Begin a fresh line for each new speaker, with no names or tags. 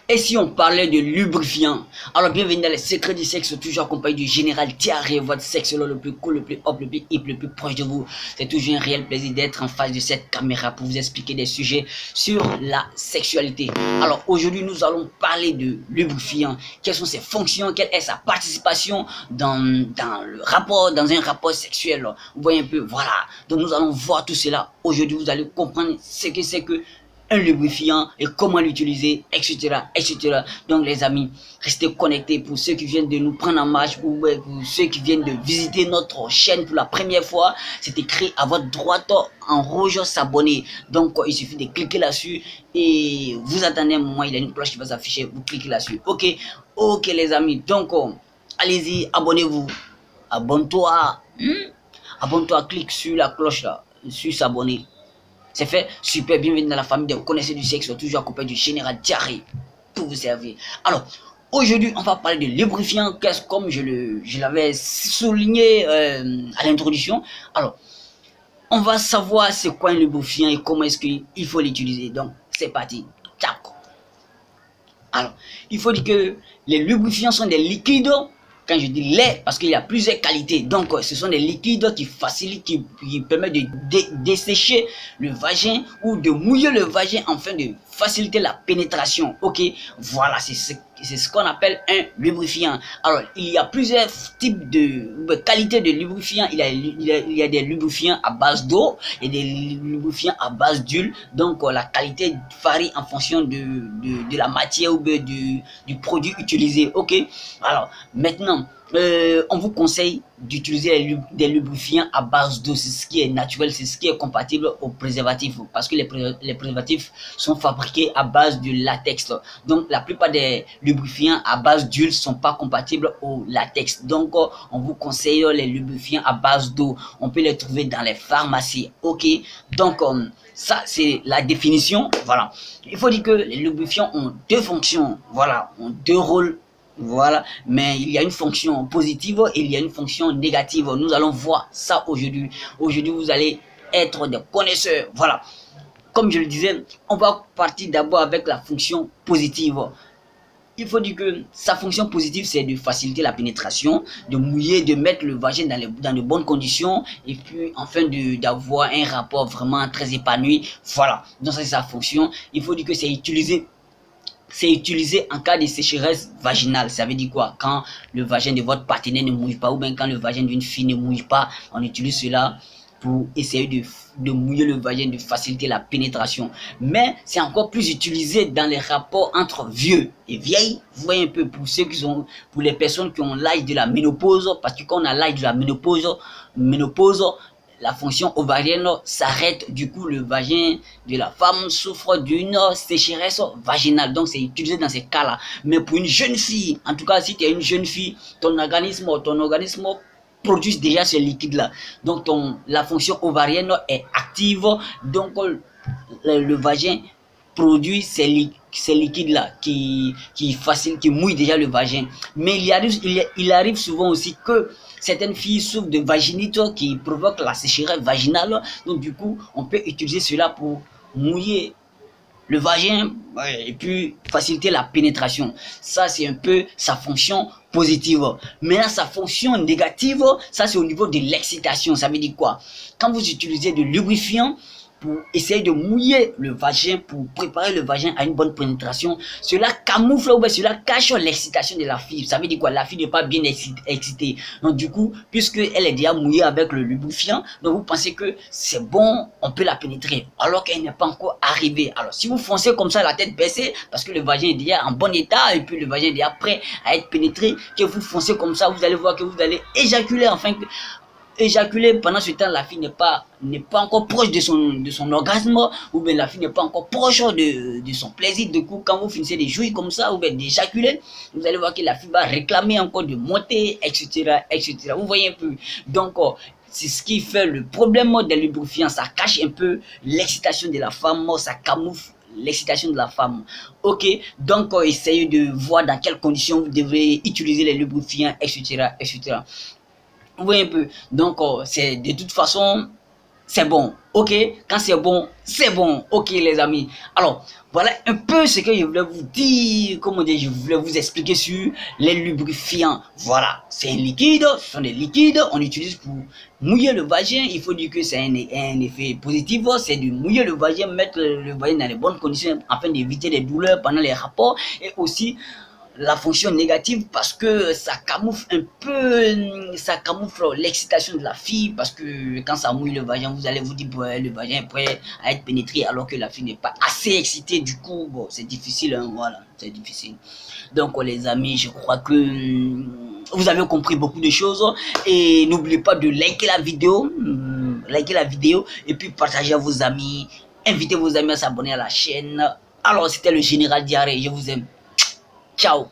Et si on parlait de lubrifiant? Alors bienvenue dans les secrets du sexe, toujours accompagné du général Thierry, votre sexologue le plus cool, le plus hop, le plus hip, le plus proche de vous. C'est toujours un réel plaisir d'être en face de cette caméra pour vous expliquer des sujets sur la sexualité. Alors aujourd'hui nous allons parler de lubrifiant. Quelles sont ses fonctions, quelle est sa participation dans le rapport, dans un rapport sexuel. Vous voyez un peu, voilà. Donc nous allons voir tout cela. Aujourd'hui vous allez comprendre ce que c'est que un lubrifiant et comment l'utiliser, etc., etc. Donc les amis, restez connectés. Pour ceux qui viennent de nous prendre en marche ou pour ceux qui viennent de visiter notre chaîne pour la première fois, c'est écrit à votre droite en rouge s'abonner. Donc il suffit de cliquer là-dessus et vous attendez un moment, il y a une cloche qui va s'afficher, vous cliquez là-dessus. Ok les amis, donc allez-y, abonnez-vous, abonne-toi, abonne-toi, clique sur la cloche là, sur s'abonner. C'est fait, super, bienvenue dans la famille des connaisseurs du sexe, toujours accompagné du général Thierry pour vous servir. Alors, aujourd'hui, on va parler de lubrifiant, comme je l'avais souligné à l'introduction. Alors, on va savoir c'est quoi un lubrifiant et comment est-ce qu'il faut l'utiliser. Donc, c'est parti. Ciao. Alors, il faut dire que les lubrifiants sont des liquides. Quand je dis lait, parce qu'il y a plusieurs qualités. Donc, ce sont des liquides qui facilitent, qui permettent de dessécher le vagin ou de mouiller le vagin afin de faciliter la pénétration. Voilà, c'est ce qu'on appelle un lubrifiant. Alors, il y a plusieurs types de qualités de lubrifiants. Il y a des lubrifiants à base d'eau et des lubrifiants à base d'huile. Donc, la qualité varie en fonction de la matière ou du produit utilisé. Alors, maintenant, on vous conseille d'utiliser des lubrifiants à base d'eau. C'est ce qui est naturel, c'est ce qui est compatible aux préservatifs, parce que les préservatifs sont fabriqués à base de latex. Donc la plupart des lubrifiants à base d'huile sont pas compatibles au latex. Donc on vous conseille les lubrifiants à base d'eau. On peut les trouver dans les pharmacies. Donc ça c'est la définition. Voilà, il faut dire que les lubrifiants ont deux fonctions, voilà, ont deux rôles. Voilà, mais il y a une fonction positive et il y a une fonction négative. Nous allons voir ça aujourd'hui. Aujourd'hui, vous allez être des connaisseurs. Voilà, comme je le disais, on va partir d'abord avec la fonction positive. Il faut dire que sa fonction positive, c'est de faciliter la pénétration, de mouiller, de mettre le vagin dans de bonnes conditions et puis enfin d'avoir un rapport vraiment très épanoui. Voilà, donc ça c'est sa fonction. Il faut dire que c'est utilisé en cas de sécheresse vaginale. Ça veut dire quoi? Quand le vagin de votre partenaire ne mouille pas, ou bien quand le vagin d'une fille ne mouille pas, on utilise cela pour essayer de mouiller le vagin, de faciliter la pénétration. Mais c'est encore plus utilisé dans les rapports entre vieux et vieilles. Vous voyez un peu, pour les personnes qui ont l'âge de la ménopause, parce que quand on a l'âge de la ménopause, la fonction ovarienne s'arrête, du coup le vagin de la femme souffre d'une sécheresse vaginale. Donc c'est utilisé dans ces cas-là. Mais pour une jeune fille, en tout cas si tu es une jeune fille, ton organisme produit déjà ce liquide-là. Donc la fonction ovarienne est active, donc le vagin produit ces liquides-là qui mouillent déjà le vagin. Mais il arrive souvent aussi que certaines filles souffrent de vaginite qui provoque la sécheresse vaginale. Donc du coup, on peut utiliser cela pour mouiller le vagin et puis faciliter la pénétration. Ça, c'est un peu sa fonction positive. Maintenant, sa fonction négative, ça c'est au niveau de l'excitation. Ça veut dire quoi? Quand vous utilisez de lubrifiant pour essayer de mouiller le vagin, pour préparer le vagin à une bonne pénétration, cela camoufle ou bien cela cache l'excitation de la fille. Ça veut dire quoi? La fille n'est pas bien excitée. Donc du coup, puisque elle est déjà mouillée avec le lubrifiant, donc vous pensez que c'est bon, on peut la pénétrer, alors qu'elle n'est pas encore arrivée. Alors si vous foncez comme ça, la tête baissée, parce que le vagin est déjà en bon état, et puis le vagin est déjà prêt à être pénétré, que vous foncez comme ça, vous allez voir que vous allez éjaculer, éjaculer pendant ce temps. La fille n'est pas encore proche de son orgasme, ou bien la fille n'est pas encore proche de son plaisir. Du coup, quand vous finissez de jouir comme ça, ou bien d'éjaculer, vous allez voir que la fille va réclamer encore de monter, etc., etc. Vous voyez un peu. Donc c'est ce qui fait le problème des lubrifiants. Ça cache un peu l'excitation de la femme, ça camoufle l'excitation de la femme. Donc essayez de voir dans quelles conditions vous devez utiliser les lubrifiants, etc., etc. Vous voyez un peu. Donc c'est de toute façon, c'est bon. Ok, quand c'est bon, c'est bon. Ok, les amis. Alors, voilà un peu ce que je voulais vous dire. Comment dire, je voulais vous expliquer sur les lubrifiants. Voilà, c'est un liquide. Ce sont des liquides. On utilise pour mouiller le vagin. Il faut dire que c'est un effet positif. C'est de mouiller le vagin, mettre le vagin dans les bonnes conditions afin d'éviter des douleurs pendant les rapports. Et aussi, la fonction négative parce que ça camoufle un peu, ça camoufle l'excitation de la fille parce que quand ça mouille le vagin, vous allez vous dire ouais, le vagin est prêt à être pénétré alors que la fille n'est pas assez excitée. Du coup, bon, c'est difficile, hein, voilà, c'est difficile. Donc, les amis, je crois que vous avez compris beaucoup de choses et n'oubliez pas de liker la vidéo et puis partager à vos amis, invitez vos amis à s'abonner à la chaîne. Alors, c'était le Général Diarrhée, je vous aime. Ciao.